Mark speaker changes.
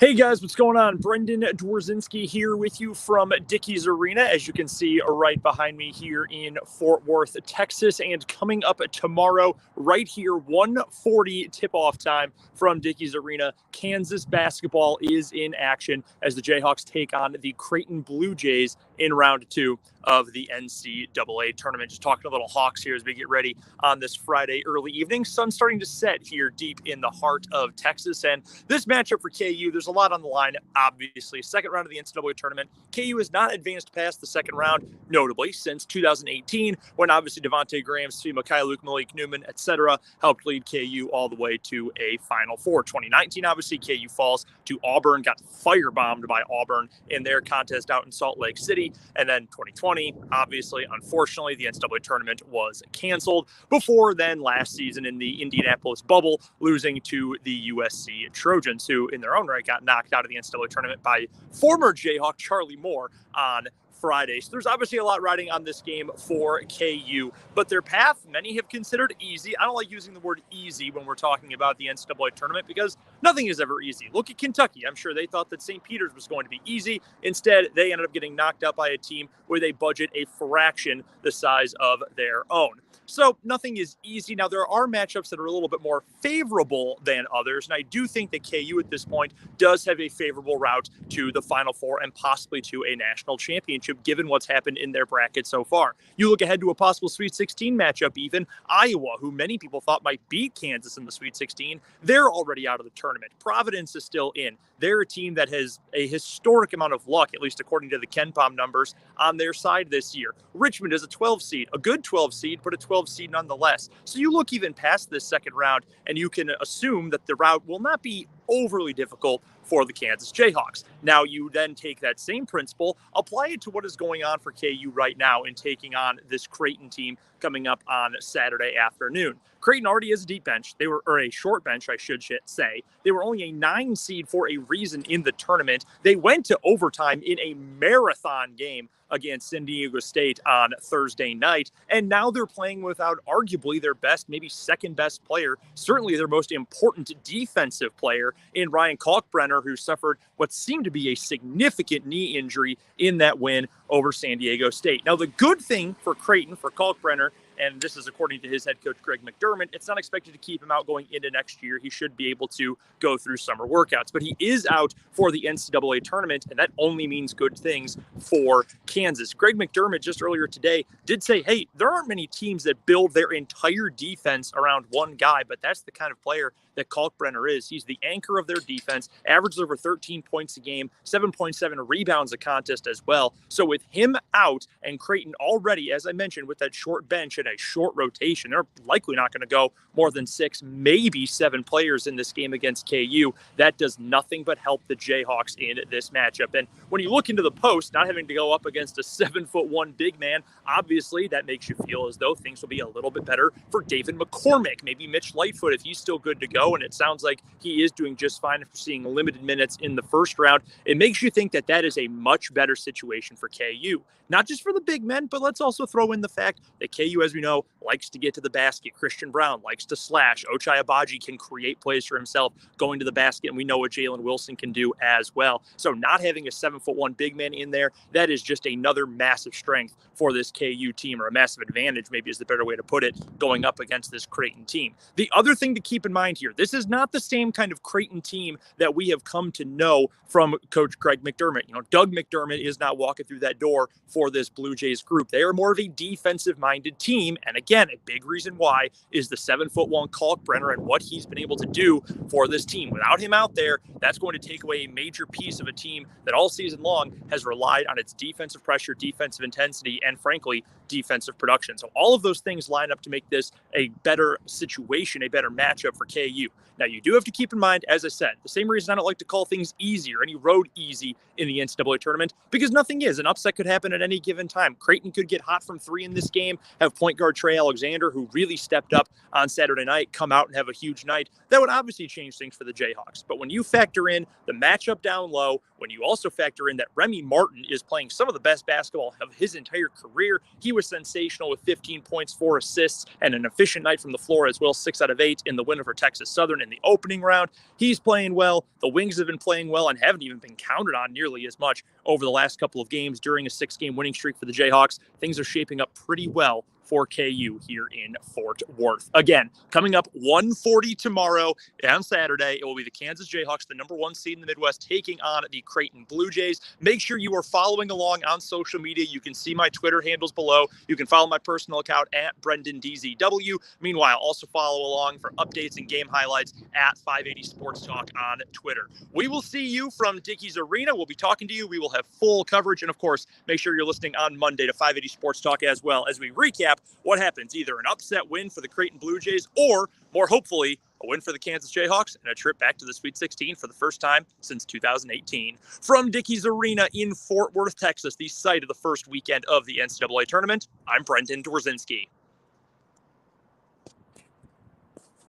Speaker 1: Hey guys, what's going on? Brendan Dzwierzynski here with you from Dickies Arena, as you can see right behind me here in Fort Worth, Texas. And coming up tomorrow, right here, 1:40 tip-off time from Dickies Arena, Kansas basketball is in action as the Jayhawks take on the Creighton Blue Jays in round 2 of the NCAA tournament. Just talking a little Hawks here as we get ready on this Friday early evening. Sun's starting to set here deep in the heart of Texas. And this matchup for KU, there's a lot on the line, obviously. Second round of the NCAA tournament. KU has not advanced past the second round, notably, since 2018, when obviously Devontae Graham, Steve Mikhailuk, Malik Newman, etc. helped lead KU all the way to a Final Four. 2019, obviously, KU falls to Auburn, got firebombed by Auburn in their contest out in Salt Lake City. And then 2020, obviously, unfortunately, the NCAA tournament was canceled before then last season in the Indianapolis bubble, losing to the USC Trojans, who in their own right got knocked out of the NCAA tournament by former Jayhawk Charlie Moore on Friday. So there's obviously a lot riding on this game for KU, but their path, many have considered easy. I don't like using the word easy when we're talking about the NCAA tournament because nothing is ever easy. Look at Kentucky. I'm sure they thought that St. Peter's was going to be easy. Instead, they ended up getting knocked out by a team with a budget a fraction the size of their own. So nothing is easy. Now, there are matchups that are a little bit more favorable than others, and I do think that KU at this point does have a favorable route to the Final Four and possibly to a national championship, given what's happened in their bracket so far. You look ahead to a possible Sweet 16 matchup, even Iowa, who many people thought might beat Kansas in the Sweet 16, they're already out of the tournament. Providence is still in. They're a team that has a historic amount of luck, at least according to the KenPom numbers, on their side this year. Richmond is a 12 seed, a good 12 seed, but a 12 seed nonetheless. So you look even past this second round, and you can assume that the route will not be overly difficult for the Kansas Jayhawks. Now, you then take that same principle, apply it to what is going on for KU right now in taking on this Creighton team coming up on Saturday afternoon. Creighton already has a deep bench. Or a short bench, I should say. They were only a 9 seed for a reason in the tournament. They went to overtime in a marathon game against San Diego State on Thursday night. And now they're playing without arguably their best, maybe second best player, certainly their most important defensive player in Ryan Kalkbrenner, who suffered what seemed to be a significant knee injury in that win over San Diego State. Now, the good thing for Creighton, for Kalkbrenner, and this is according to his head coach, Greg McDermott, it's not expected to keep him out going into next year. He should be able to go through summer workouts. But he is out for the NCAA tournament, and that only means good things for Kansas. Greg McDermott just earlier today did say, hey, there aren't many teams that build their entire defense around one guy, but that's the kind of player that Kalkbrenner is. He's the anchor of their defense, averages over 13 points a game, 7.7 rebounds a contest as well. So with him out and Creighton already, as I mentioned, with that short bench and a short rotation, they're likely not going to go more than 6, maybe 7 players in this game against KU. That does nothing but help the Jayhawks in this matchup. And when you look into the post, not having to go up against a 7'1" big man, obviously that makes you feel as though things will be a little bit better for David McCormick, maybe Mitch Lightfoot if he's still good to go. And it sounds like he is doing just fine after seeing limited minutes in the first round. It makes you think that that is a much better situation for KU. Not just for the big men, but let's also throw in the fact that KU, as we know, likes to get to the basket. Christian Brown likes to slash. Ochai Agbaji can create plays for himself going to the basket, and we know what Jalen Wilson can do as well. So not having a 7'1" big man in there, that is just another massive strength for this KU team, or a massive advantage, maybe is the better way to put it, going up against this Creighton team. The other thing to keep in mind here, this is not the same kind of Creighton team that we have come to know from Coach Greg McDermott. You know, Doug McDermott is not walking through that door for this Blue Jays group. They are more of a defensive-minded team, and again, a big reason why is the 7'1" Kalkbrenner and what he's been able to do for this team. Without him out there, that's going to take away a major piece of a team that all season long has relied on its defensive pressure, defensive intensity, and frankly, defensive production. So all of those things line up to make this a better situation, a better matchup for KU. Now, you do have to keep in mind, as I said, the same reason I don't like to call things easy or any road easy in the NCAA tournament, because nothing is. An upset could happen at any given time. Creighton could get hot from 3 in this game, have point guard Trey Alexander, who really stepped up on Saturday night, come out and have a huge night. That would obviously change things for the Jayhawks. But when you factor in the matchup down low, When you also factor in that Remy Martin is playing some of the best basketball of his entire career, he was sensational with 15 points, 4 assists, and an efficient night from the floor as well, 6 out of 8 in the win over Texas Southern in the opening round. He's playing well. The Wings have been playing well and haven't even been counted on nearly as much over the last couple of games during a 6-game winning streak for the Jayhawks. Things are shaping up pretty well for KU here in Fort Worth. Again, coming up 1:40 tomorrow on Saturday, it will be the Kansas Jayhawks, the number 1 seed in the Midwest, taking on the Creighton Blue Jays. Make sure you are following along on social media. You can see my Twitter handles below. You can follow my personal account at BrendanDZW. Meanwhile, also follow along for updates and game highlights at 580 Sports Talk on Twitter. We will see you from Dickies Arena. We'll be talking to you. We will have full coverage. And of course, make sure you're listening on Monday to 580 Sports Talk as well as we recap what happens, either an upset win for the Creighton Blue Jays or, more hopefully, a win for the Kansas Jayhawks and a trip back to the Sweet 16 for the first time since 2018. From Dickies Arena in Fort Worth, Texas, the site of the first weekend of the NCAA tournament, I'm Brendan Dzwierzynski.